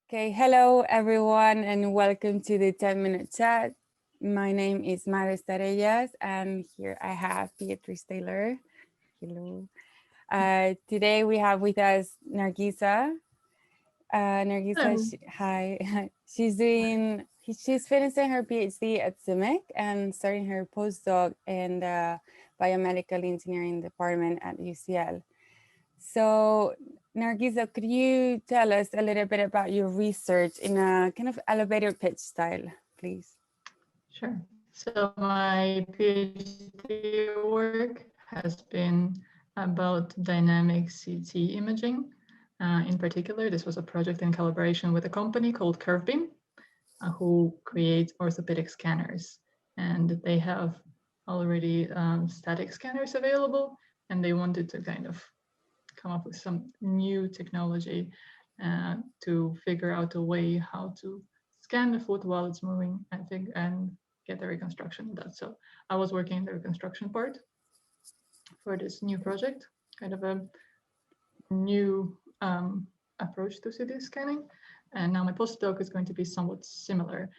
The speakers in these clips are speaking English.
Okay, hello everyone, and welcome to the 10-minute chat. My name is Maris Tarellas, and here I have Beatrice Taylor. Hello. Today we have with us Nargiza. Nargiza, Hello. hi. She's finishing her PhD at CIMIC and starting her postdoc in the biomedical engineering department at UCL. So, Nargiza, could you tell us a little bit about your research in a kind of elevator pitch style, please? Sure. So my PhD work has been about dynamic CT imaging. In particular, this was a project in collaboration with a company called Curvebeam, who creates orthopedic scanners. And they have already static scanners available, and they wanted to kind of come up with some new technology to figure out a way how to scan the foot while it's moving and get the reconstruction of that. So I was working in the reconstruction part for this new project, kind of a new approach to CT scanning. And now my postdoc is going to be somewhat similar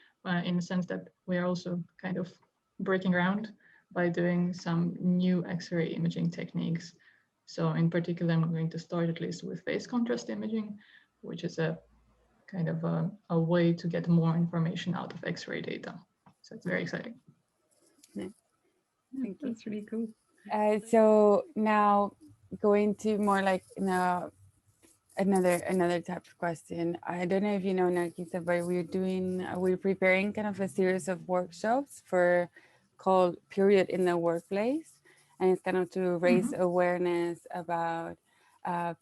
in the sense that we are also kind of breaking ground by doing some new X-ray imaging techniques. So in particular, I'm going to start at least with phase contrast imaging, which is a kind of a way to get more information out of X-ray data. So it's very exciting. Yeah, thank you. That's really cool. So now going to more like another type of question. I don't know if you know, Nargisa, but we're preparing kind of a series of workshops for called Period in the Workplace, and it's kind of to raise awareness about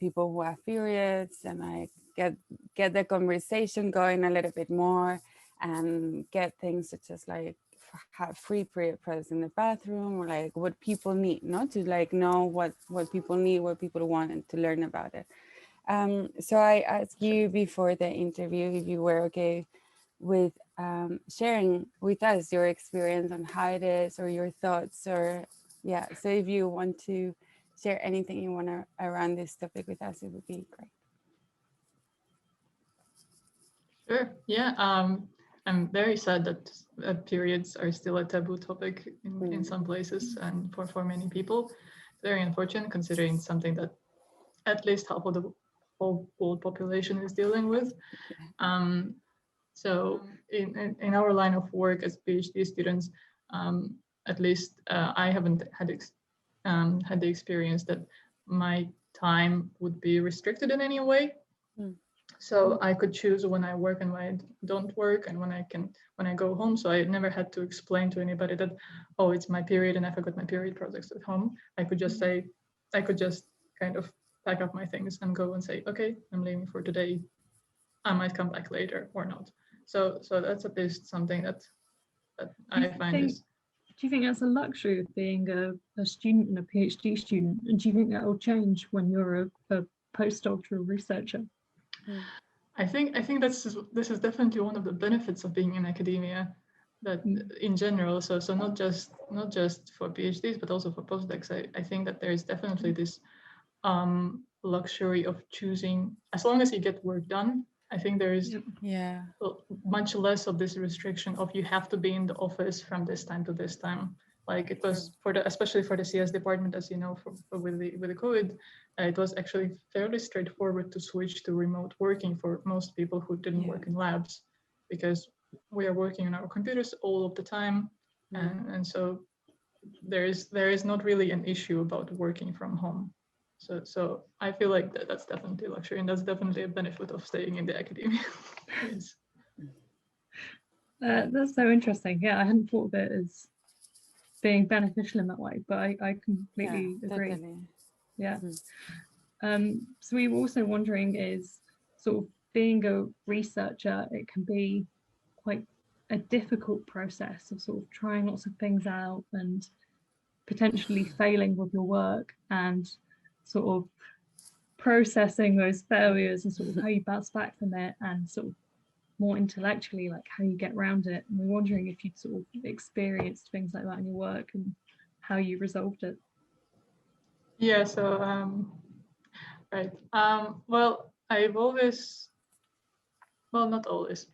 people who have periods and like get the conversation going a little bit more and get things such as like have free period products in the bathroom or like what people need, not to like know what people need, what people want, and to learn about it. So I asked you before the interview if you were okay with sharing with us your experience on how it is or your thoughts, or yeah. So if you want to share anything you want to around this topic with us, it would be great. Sure. Yeah. I'm very sad that periods are still a taboo topic in some places and for many people. It's very unfortunate considering something that at least half of the whole world population is dealing with. So in our line of work as PhD students, at least I haven't had the experience that my time would be restricted in any way. So I could choose when I work and when I don't work and when I go home. So I never had to explain to anybody that, oh, it's my period and I forgot my period projects at home. I could just say, I could just kind of pack up my things and go and say, okay, I'm leaving for today. I might come back later or not. So that's at least something that I find is. Do you think that's a luxury of being a student and a PhD student? And do you think that will change when you're a postdoctoral researcher? I think this is definitely one of the benefits of being in academia, that in general. So not just for PhDs, but also for postdocs. I think that there is definitely this luxury of choosing, as long as you get work done. I think there is much less of this restriction of you have to be in the office from this time to this time. Like it was especially for the CS department, as you know, with the COVID, it was actually fairly straightforward to switch to remote working for most people who didn't work in labs, because we are working on our computers all of the time, and so there is not really an issue about working from home. So I feel like that's definitely a luxury, and that's definitely a benefit of staying in the academia. Yes. That's so interesting. Yeah, I hadn't thought of it as being beneficial in that way, but I completely agree. Totally. Yeah. So we were also wondering is sort of being a researcher, it can be quite a difficult process of sort of trying lots of things out and potentially failing with your work and sort of processing those failures and sort of how you bounce back from it and sort of more intellectually like how you get around it. And we're wondering if you'd sort of experienced things like that in your work and how you resolved it. Yeah, so right. Well, I've always well, not always.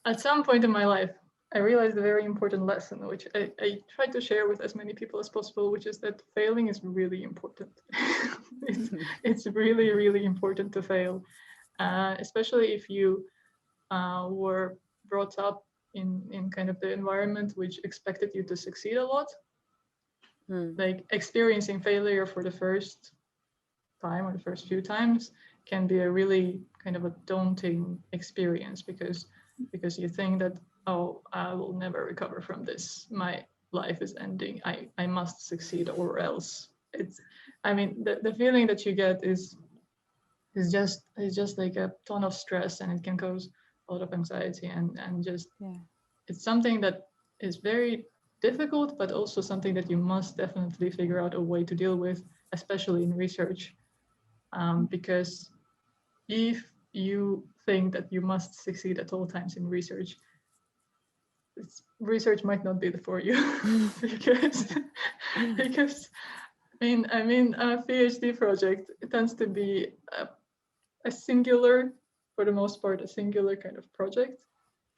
At some point in my life, I realized a very important lesson, which I try to share with as many people as possible, which is that failing is really important. it's really, really important to fail, especially if you were brought up in kind of the environment which expected you to succeed a lot. Like experiencing failure for the first time or the first few times can be a really kind of a daunting experience because you think that, oh, I will never recover from this, my life is ending, I must succeed or else. It's, I mean, the feeling that you get is just like a ton of stress, and it can cause a lot of anxiety, and just it's something that is very difficult, but also something that you must definitely figure out a way to deal with, especially in research. Because if you think that you must succeed at all times in research, research might not be for you. because a PhD project, it tends to be a singular, for the most part, a singular kind of project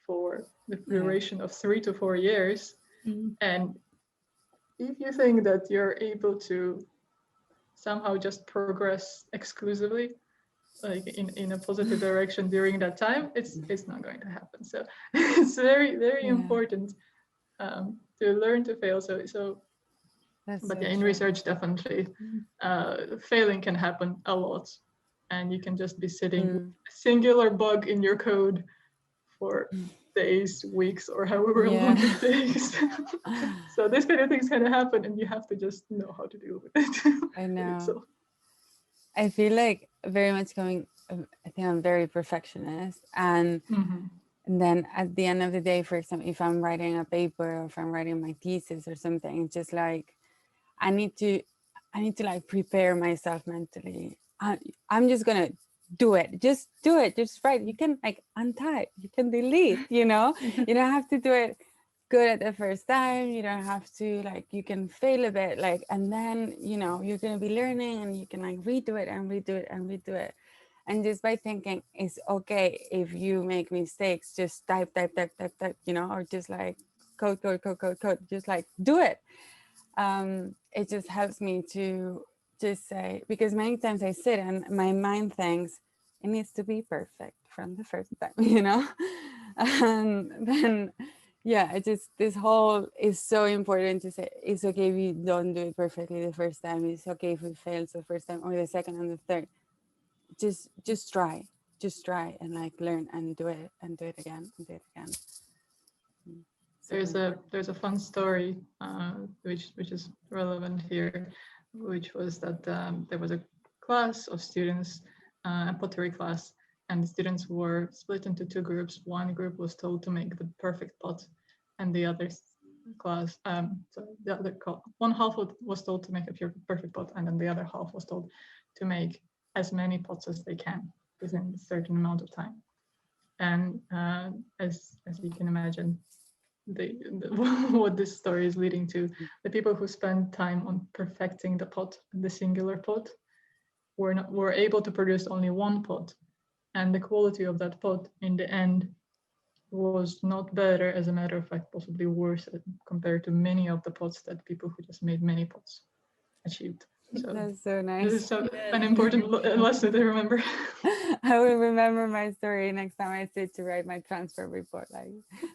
for the duration of 3 to 4 years. And if you think that you're able to somehow just progress exclusively, like in a positive direction during that time, it's not going to happen. So it's very, very important to learn to fail. But in research, definitely failing can happen a lot, and you can just be sitting with a singular bug in your code for days, weeks, or however long it takes. So this kind of things can happen, and you have to just know how to deal with it. I know. I feel like very much I think I'm very perfectionist, and then at the end of the day, for example, if I'm writing a paper or if I'm writing my thesis or something, it's just like I need to like prepare myself mentally. I'm just gonna do it. Just do it. Just write. You can like untype. You can delete. You know, you don't have to do it good at the first time. You don't have to like. You can fail a bit, like, and then you're gonna be learning, and you can like redo it and redo it and redo it. And just by thinking it's okay if you make mistakes, just type, or just like code. Just like do it. It just helps me to just say, because many times I sit and my mind thinks it needs to be perfect from the first time, and then it just, this whole is so important to say it's okay if you don't do it perfectly the first time. It's okay if it fails the first time or the second and the third. Just try and like learn and do it again and do it again. There's a fun story which is relevant here, which was that there was a class of students, a pottery class, and the students were split into two groups. One group was told to make the perfect pot, and the other class, one half was told to make a perfect pot, and then the other half was told to make as many pots as they can within a certain amount of time. And as you can imagine, what this story is leading to, the people who spend time on perfecting the pot, the singular pot, were able to produce only one pot, and the quality of that pot in the end was not better, as a matter of fact, possibly worse compared to many of the pots that people who just made many pots achieved. So that's so nice. This is an important lesson to remember. I will remember my story next time I sit to write my transfer report, like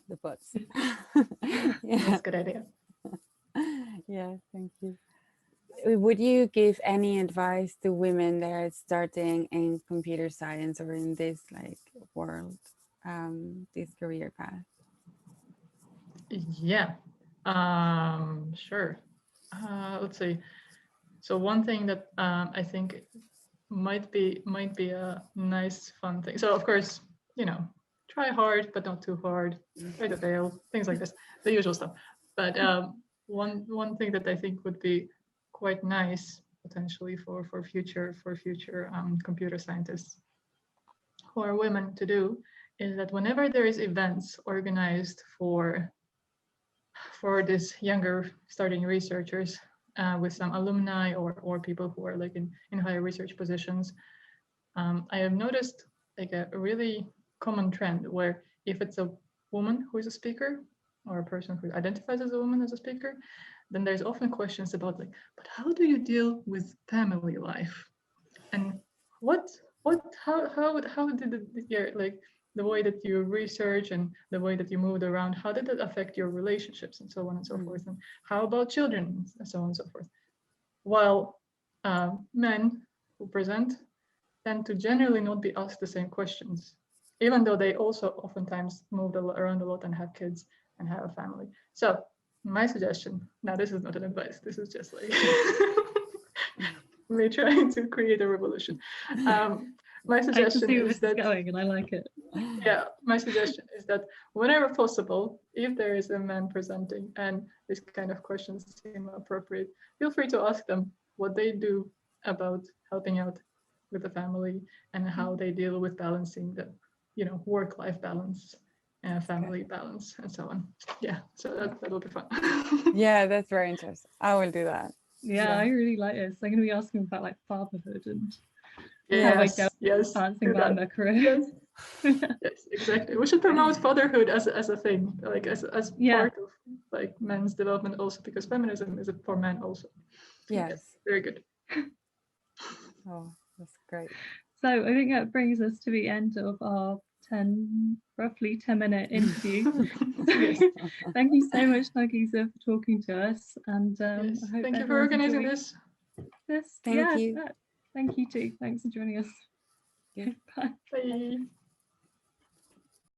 the pots. That's a good idea. Yeah, thank you. Would you give any advice to women that are starting in computer science or in this like world, this career path? Yeah, sure. Let's see. So one thing that I think might be a nice, fun thing. So of course, try hard, but not too hard. Try to fail, things like this, the usual stuff. But one thing that I think would be quite nice potentially for future computer scientists who are women to do is that whenever there is events organized for these younger starting researchers, with some alumni or people who are like in higher research positions, I have noticed like a really common trend where if it's a woman who is a speaker or a person who identifies as a woman as a speaker, then there's often questions about like, but how do you deal with family life? And what how did your like the way that you research and the way that you moved around, how did it affect your relationships and so on and so forth? And how about children and so on and so forth? While men who present tend to generally not be asked the same questions, even though they also oftentimes move around a lot and have kids and have a family. So my suggestion, now this is not an advice, this is just like me trying to create a revolution. My I can suggestion see where is this is that, going, and I like it. yeah, my suggestion is that whenever possible, if there is a man presenting and these kind of questions seem appropriate, feel free to ask them what they do about helping out with the family and how they deal with balancing the, work-life balance and family balance and so on. Yeah, so that'll be fun. Yeah, that's very interesting. I will do that. Yeah, I really like this. I'm going to be asking about like fatherhood and how they go Yes, balancing do that in that. their career. Yes. Yes, exactly. We should promote fatherhood as a thing, like as part of like men's development also, because feminism is for men also. Yes. Very good. Oh, that's great. So I think that brings us to the end of our roughly 10-minute interview. Yes. Thank you so much, Nargiza, for talking to us. And Yes. I hope Thank you for everyone's organizing enjoying this. Thank you. you. Thank you too. Thanks for joining us. Yeah. Bye. Bye.